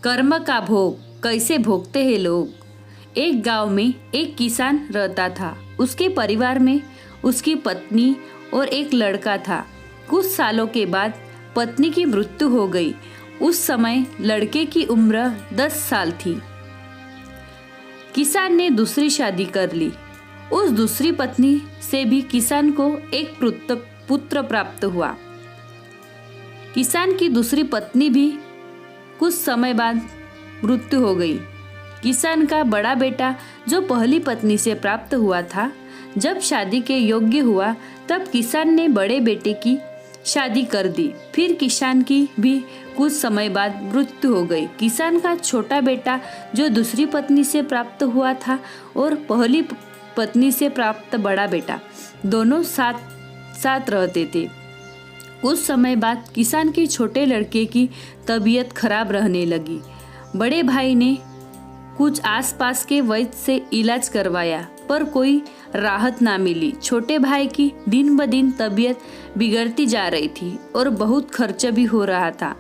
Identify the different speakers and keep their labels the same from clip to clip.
Speaker 1: कर्म का भोग कैसे भोगते हैं लोग। एक गांव में एक किसान रहता था। उसके परिवार में उसकी पत्नी और एक लड़का था। कुछ सालों के बाद पत्नी की मृत्यु हो गई। उस समय लड़के की उम्र 10 साल थी। किसान ने दूसरी शादी कर ली। उस दूसरी पत्नी से भी किसान को एक पुत्र प्राप्त हुआ। किसान की दूसरी पत्नी भी कुछ समय बाद मृत्यु हो गई। किसान का बड़ा बेटा जो पहली पत्नी से प्राप्त हुआ था, जब शादी के योग्य हुआ तब किसान ने बड़े बेटे की शादी कर दी। फिर किसान की भी कुछ समय बाद मृत्यु हो गई। किसान का छोटा बेटा जो दूसरी पत्नी से प्राप्त हुआ था और पहली पत्नी से प्राप्त बड़ा बेटा दोनों साथ साथ रहते थे। कुछ समय बाद किसान के छोटे लड़के की तबीयत खराब रहने लगी। बड़े भाई ने कुछ आसपास के वैद्य से इलाज करवाया पर कोई राहत ना मिली। छोटे भाई की दिन ब दिन तबीयत बिगड़ती जा रही थी और बहुत खर्च भी हो रहा था।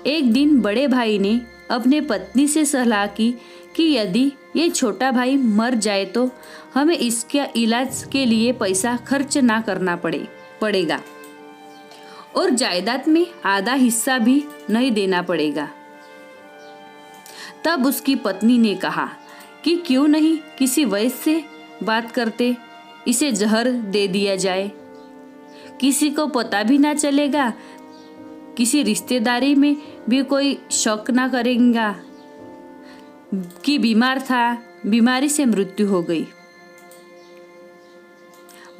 Speaker 1: एक दिन बड़े भाई ने अपने पत्नी से सलाह की कि यदि ये छोटा भाई मर जाए तो हमें इसके इलाज के लिए पैसा खर्च ना करना पड़ेगा और जायदाद में आधा हिस्सा भी नहीं देना पड़ेगा। तब उसकी पत्नी ने कहा कि क्यों नहीं किसी वैद्य से बात करते, इसे जहर दे दिया जाए, किसी को पता भी ना चलेगा, किसी रिश्तेदारी में भी कोई शक ना करेगा कि बीमार था, बीमारी से मृत्यु हो गई।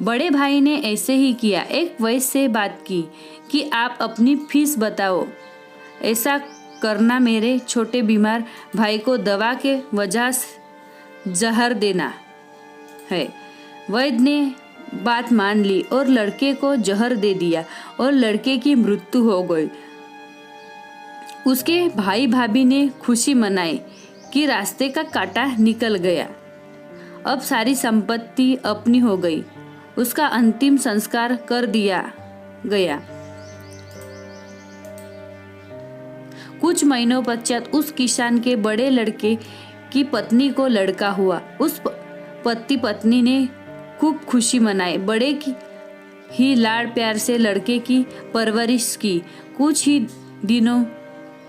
Speaker 1: बड़े भाई ने ऐसे ही किया। एक वैद्य से बात की कि आप अपनी फीस बताओ, ऐसा करना मेरे छोटे बीमार भाई को दवा के वजह से जहर देना है। वैद्य ने बात मान ली और लड़के को जहर दे दिया और लड़के की मृत्यु हो गई। उसके भाई भाभी ने खुशी मनाई कि रास्ते का कांटा निकल गया। अब सारी संपत्ति अपनी हो गई। उसका अंतिम संस्कार कर दिया गया। कुछ महीनों पश्चात उस किसान के बड़े लड़के की पत्नी को लड़का हुआ। उस पति पत्नी ने खूब खुशी मनाई। बड़े की ही लाड़ प्यार से लड़के की परवरिश की। कुछ ही दिनों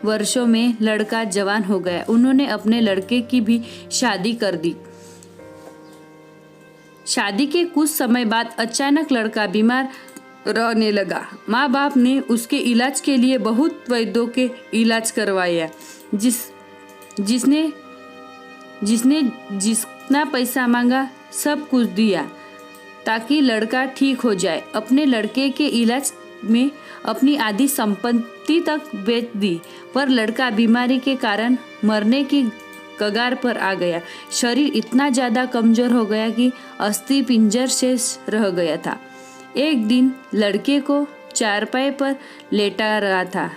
Speaker 1: वर्षों में लड़का जवान हो गया। उन्होंने अपने लड़के की भी शादी कर दी। शादी के कुछ समय बाद अचानक लड़का बीमार रहने लगा। माँ बाप ने उसके इलाज के लिए बहुत वैद्यों के इलाज करवाया। जिसने जितना पैसा मांगा सब कुछ दिया ताकि लड़का ठीक हो जाए। अपने लड़के के इलाज में अपनी आधी संपत्ति तक बेच दी, पर लड़का बीमारी के कारण मरने की कगार पर आ गया। शरीर इतना ज्यादा कमजोर हो गया कि अस्थि पिंजर शेष रह गया था। एक दिन लड़के को चारपाई पर लेटा रहा था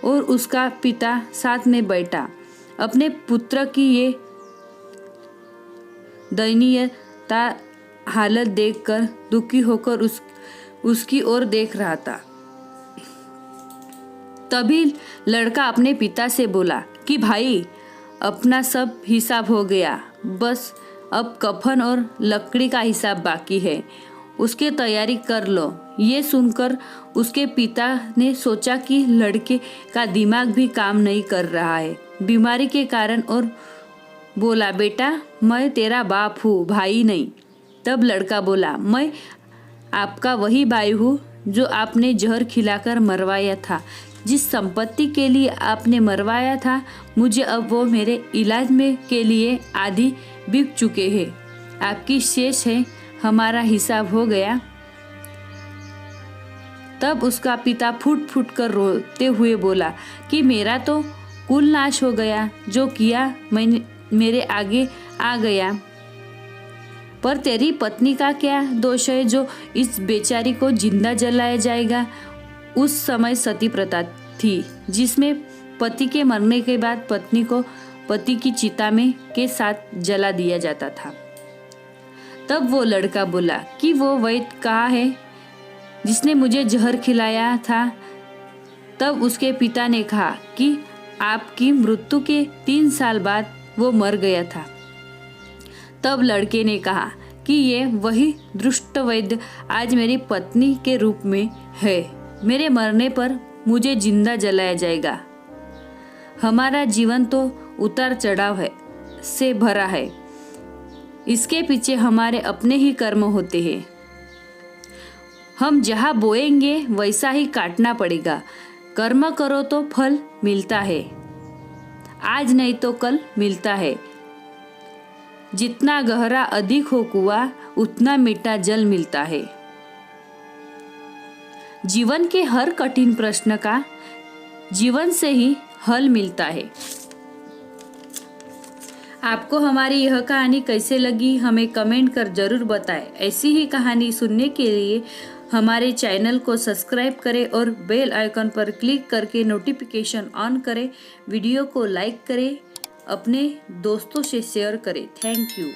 Speaker 1: और उसका पिता साथ में बैठा। अपने पुत्र की ये दयनीयता हालत देखकर दुखी होकर उसकी ओर देख रहा था। तभी लड़का अपने पिता से बोला कि भाई, अपना सब हिसाब हो गया, बस अब कफन और लकड़ी का हिसाब बाकी है, उसकी तैयारी कर लो। ये सुनकर उसके पिता ने सोचा कि लड़के का दिमाग भी काम नहीं कर रहा है बीमारी के कारण, और बोला, बेटा मैं तेरा बाप हूँ, भाई नहीं। तब लड़का बोला, मैं आपका वही भाई हूँ जो आपने जहर खिलाकर मरवाया था। जिस संपत्ति के लिए आपने मरवाया था, मुझे अब वो मेरे इलाज में के लिए आधी बिक चुके हैं। आपकी शेष है, हमारा हिसाब हो गया। तब उसका पिता फूट फूट कर रोते हुए बोला कि मेरा तो कुल नाश हो गया, जो किया मैंने मेरे आगे आ गया, पर तेरी पत्नी का क्या दोष है जो इस बेचारी को जिंदा जलाया जाएगा। उस समय सती प्रथा थी जिसमें पति के मरने के बाद पत्नी को पति की चिता में के साथ जला दिया जाता था। तब वो लड़का बोला कि वो वैद्य कहाँ है जिसने मुझे जहर खिलाया था। तब उसके पिता ने कहा कि आपकी मृत्यु के 3 साल बाद वो मर गया था। तब लड़के ने कहा कि ये वही दुष्ट वैद्य आज मेरी पत्नी के रूप में है। मेरे मरने पर मुझे जिंदा जलाया जाएगा। हमारा जीवन तो उतार चढ़ाव से भरा है। इसके पीछे हमारे अपने ही कर्म होते हैं। हम जहाँ बोएंगे वैसा ही काटना पड़ेगा। कर्म करो तो फल मिलता है, आज नहीं तो कल मिलता है। जितना गहरा अधिक हो कुआं, उतना मीठा जल मिलता है। जीवन के हर कठिन प्रश्न का जीवन से ही हल मिलता है। आपको हमारी यह कहानी कैसे लगी हमें कमेंट कर जरूर बताएं। ऐसी ही कहानी सुनने के लिए हमारे चैनल को सब्सक्राइब करें और बेल आइकन पर क्लिक करके नोटिफिकेशन ऑन करें। वीडियो को लाइक करें, अपने दोस्तों से शेयर करें। Thank you.